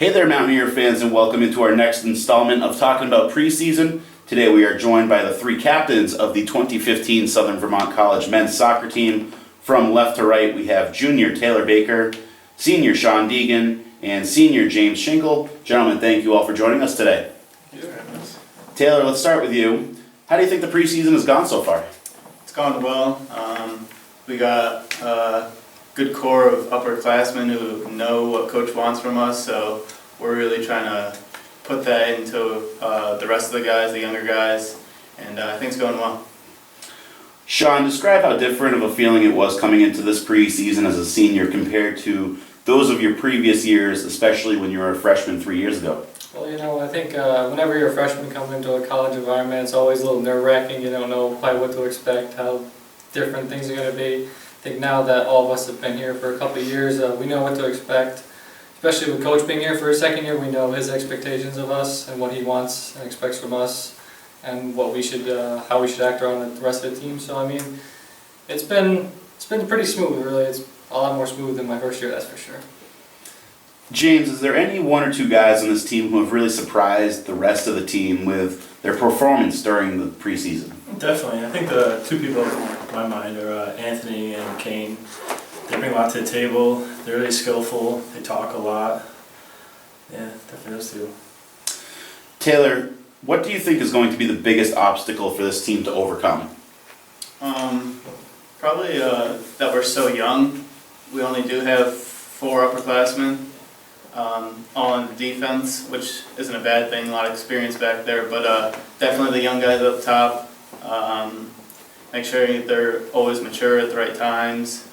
Hey there, Mountaineer fans, and welcome into our next installment of Talking About Preseason. Today we are joined by the three captains of the 2015 Southern Vermont College men's soccer team. From left to right, we have junior Taylor Baker, senior Sean Deegan, and senior James Schinkel. Gentlemen, thank you all for joining us today. Taylor, let's start with you. How do you think the preseason has gone so far? It's gone well. We got a good core of upperclassmen who know what Coach wants from us, so we're really trying to put that into the rest of the guys, the younger guys, and I think it's going well. Sean, describe how different of a feeling it was coming into this preseason as a senior compared to those of your previous years, especially when you were a freshman 3 years ago. Well, I think whenever you're a freshman coming into a college environment, it's always a little nerve-wracking. You don't know quite what to expect, how different things are going to be. I think now that all of us have been here for a couple of years, we know what to expect. Especially with Coach being here for a second year, we know his expectations of us and what he wants and expects from us, and what we should, how we should act around the rest of the team. So I mean, it's been pretty smooth. Really, it's a lot more smooth than my first year, that's for sure. James, is there any one or two guys on this team who have really surprised the rest of the team with their performance during the preseason? Definitely. I think the two people in my mind are Anthony and Kane. They bring a lot to the table. They're really skillful. They talk a lot. Yeah, definitely those two. Taylor, what do you think is going to be the biggest obstacle for this team to overcome? Probably that we're so young. We only do have 4 upperclassmen, all on defense, which isn't a bad thing. A lot of experience back there, but definitely the young guys up top. Make sure they're always mature at the right times.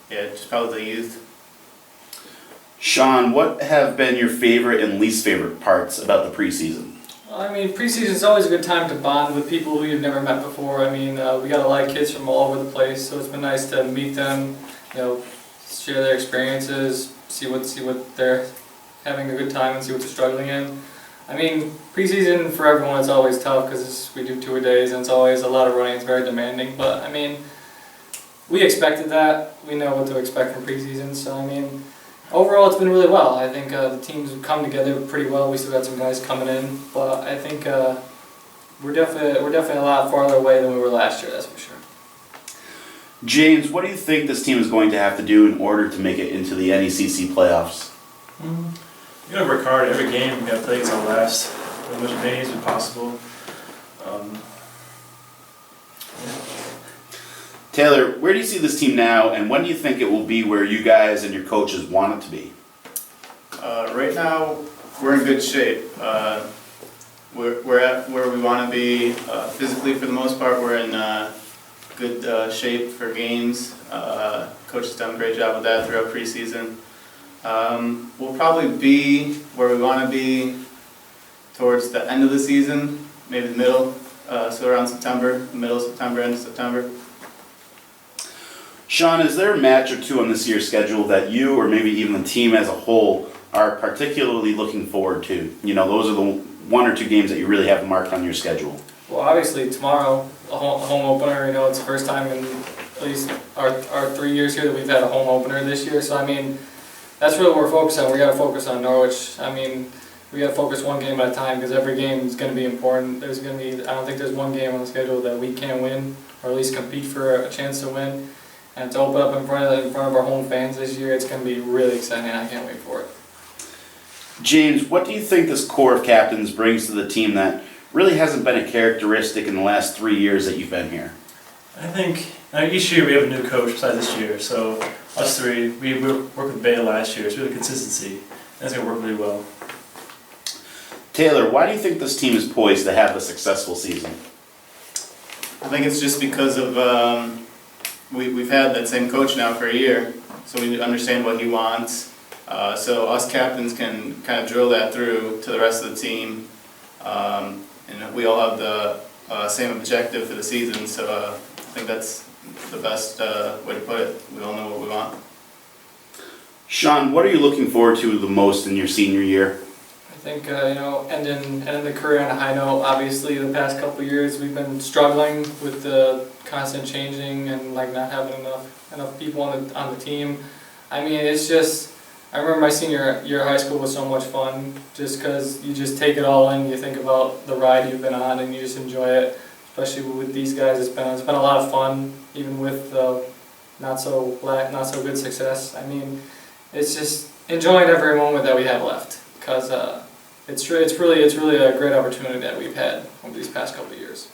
Yeah, just probably the youth. Sean, what have been your favorite and least favorite parts about the preseason? Well, I mean, preseason is always a good time to bond with people who you've never met before. I mean, we got a lot of kids from all over the place, so it's been nice to meet them. You know, share their experiences, see what they're having a good time and see what they're struggling in. I mean, preseason for everyone is always tough because we do 2-a-days and it's always a lot of running. It's very demanding, but I mean, we expected that. We know what to expect from preseason, so I mean, overall it's been really well. I think the teams have come together pretty well. We still got some guys coming in, but I think we're definitely a lot farther away than we were last year. That's for sure. James, what do you think this team is going to have to do in order to make it into the NECC playoffs? You gotta work hard every game. You gotta play to the last, as much games as possible. Taylor, where do you see this team now, and when do you think it will be where you guys and your coaches want it to be? Right now, we're in good shape. We're at where we want to be physically for the most part. We're in good shape for games. Coach has done a great job with that throughout preseason. We'll probably be where we want to be towards the end of the season, maybe the middle, so around September, middle of September, end of September. Sean, is there a match or two on this year's schedule that you or maybe even the team as a whole are particularly looking forward to? You know, those are the 1 or 2 games that you really have marked on your schedule. Well, obviously tomorrow, a home opener. You know, it's the first time in at least our 3 years here that we've had a home opener this year. So I mean, that's really what we're focused on. We got to focus on Norwich. I mean, we got to focus one game at a time because every game is going to be important. There's going to be, I don't think there's one game on the schedule that we can't win or at least compete for a chance to win. And to open up in front of our home fans this year, it's going to be really exciting. I can't wait for it. James, what do you think this core of captains brings to the team that really hasn't been a characteristic in the last 3 years that you've been here? I think each year we have a new coach besides this year. So us three, we worked with Beta last year. It's really consistency. And it's going to work really well. Taylor, why do you think this team is poised to have a successful season? I think it's just because of we've had that same coach now for a year, so we understand what he wants. So us captains can kind of drill that through to the rest of the team, and we all have the same objective for the season. So I think that's the best way to put it. We all know what we want. Sean, what are you looking forward to the most in your senior year? I think, ending the career on a high note. Obviously, the past couple of years we've been struggling with the constant changing and like not having enough people on the team. I mean, it's just I remember my senior year of high school was so much fun, just because you just take it all in. You think about the ride you've been on, and you just enjoy it. Especially with these guys, it's been a lot of fun, even with not so good success. I mean, it's just enjoying every moment that we have left, because it's really a great opportunity that we've had over these past couple of years.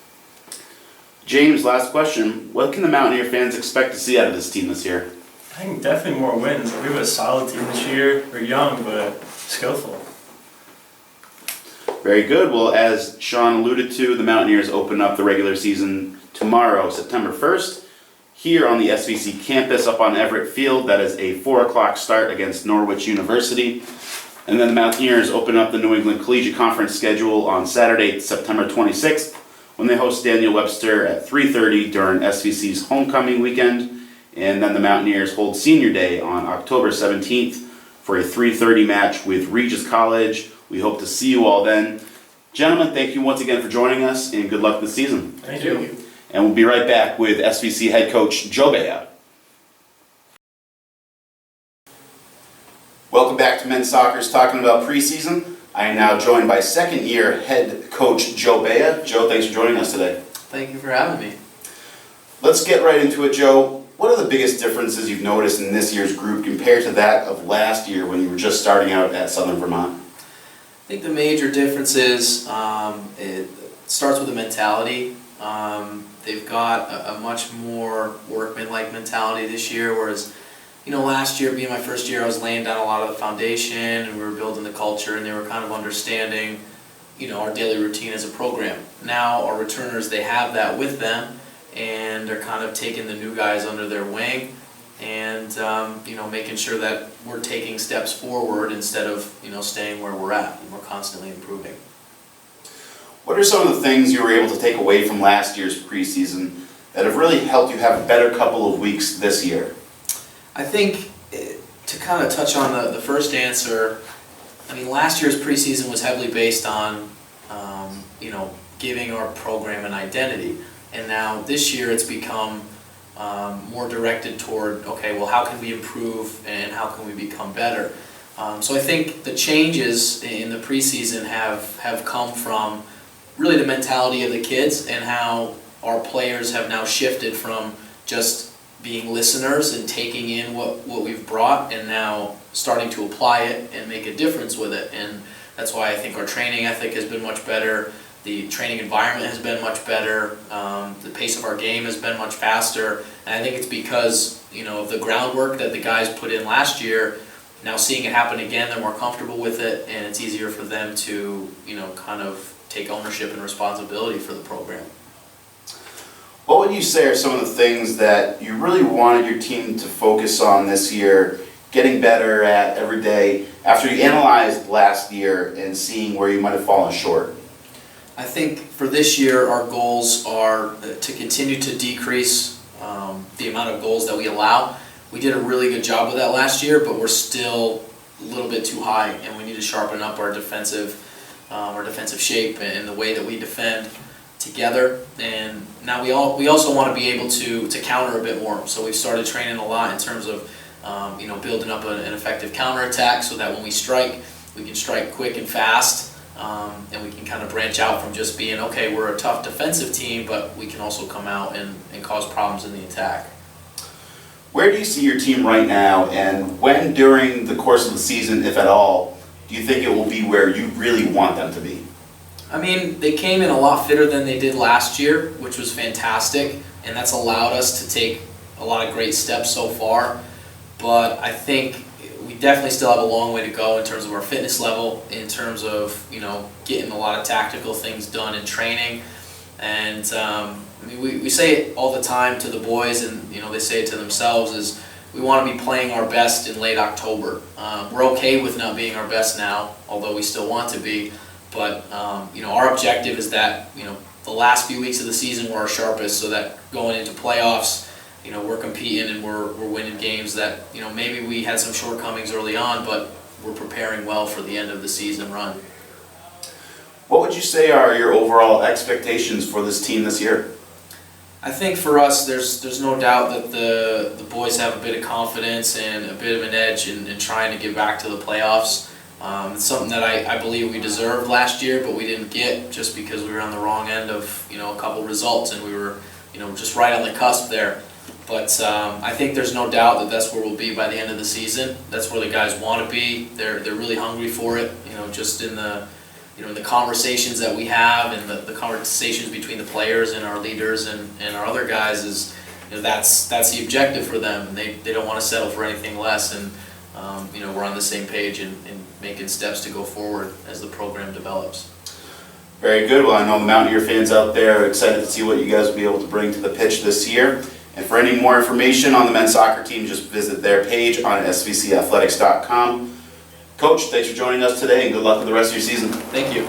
James, last question. What can the Mountaineer fans expect to see out of this team this year? I think definitely more wins. We have a solid team this year. We're young, but skillful. Very good. Well, as Sean alluded to, the Mountaineers open up the regular season tomorrow, September 1st, here on the SVC campus up on Everett Field. That is a 4 o'clock start against Norwich University. And then the Mountaineers open up the New England Collegiate Conference schedule on Saturday, September 26th, when they host Daniel Webster at 3:30 during SVC's homecoming weekend. And then the Mountaineers hold Senior Day on October 17th for a 3:30 match with Regis College. We hope to see you all then. Gentlemen, thank you once again for joining us, and good luck this season. Thank you. And we'll be right back with SVC head coach Joe Bea. Welcome back to Men's Soccer's Talking About Preseason. I am now joined by second-year head coach Joe Bea. Joe, thanks for joining us today. Thank you for having me. Let's get right into it, Joe. What are the biggest differences you've noticed in this year's group compared to that of last year when you were just starting out at Southern Vermont? I think the major difference is it starts with the mentality. They've got a much more workman-like mentality this year, whereas last year, being my first year, I was laying down a lot of the foundation and we were building the culture, and they were kind of understanding our daily routine as a program. Now our returners, they have that with them, and they're kind of taking the new guys under their wing and making sure that we're taking steps forward instead of staying where we're at, and we're constantly improving. What are some of the things you were able to take away from last year's preseason that have really helped you have a better couple of weeks this year? I think to kind of touch on the first answer, last year's preseason was heavily based on giving our program an identity, and now this year it's become more directed toward, okay, well, how can we improve and how can we become better? So I think the changes in the preseason have come from really the mentality of the kids, and how our players have now shifted from just being listeners and taking in what we've brought, and now starting to apply it and make a difference with it. And that's why I think our training ethic has been much better, the training environment has been much better, the pace of our game has been much faster, and I think it's because of the groundwork that the guys put in last year. Now seeing it happen again, they're more comfortable with it, and it's easier for them to kind of take ownership and responsibility for the program. What would you say are some of the things that you really wanted your team to focus on this year, getting better at every day, after you analyzed last year and seeing where you might have fallen short? I think for this year, our goals are to continue to decrease the amount of goals that we allow. We did a really good job with that last year, but we're still a little bit too high, and we need to sharpen up our defensive shape and the way that we defend together. And now we also want to be able to counter a bit more. So we've started training a lot in terms of building up an effective counterattack, so that when we strike, we can strike quick and fast, and we can kind of branch out from just being, okay, we're a tough defensive team, but we can also come out and cause problems in the attack. Where do you see your team right now, and when during the course of the season, if at all, do you think it will be where you really want them to be? They came in a lot fitter than they did last year, which was fantastic, and that's allowed us to take a lot of great steps so far. But I think we definitely still have a long way to go in terms of our fitness level, in terms of getting a lot of tactical things done in training. And we say it all the time to the boys, and they say it to themselves, is we want to be playing our best in late October. We're okay with not being our best now, although we still want to be. But our objective is that the last few weeks of the season were our sharpest, so that going into playoffs, we're competing and we're winning games that maybe we had some shortcomings early on, but we're preparing well for the end of the season run. What would you say are your overall expectations for this team this year? I think for us, there's no doubt that the boys have a bit of confidence and a bit of an edge in trying to get back to the playoffs. It's something that I believe we deserved last year, but we didn't get just because we were on the wrong end of a couple results, and we were just right on the cusp there. But I think there's no doubt that that's where we'll be by the end of the season. That's where the guys want to be. They're really hungry for it. Just in the in the conversations that we have and the conversations between the players and our leaders and our other guys is that's the objective for them, and they don't want to settle for anything less. And we're on the same page in making steps to go forward as the program develops. Very good. Well, I know the Mountaineer fans out there are excited to see what you guys will be able to bring to the pitch this year. And for any more information on the men's soccer team, just visit their page on svcathletics.com. Coach, thanks for joining us today, and good luck with the rest of your season. Thank you.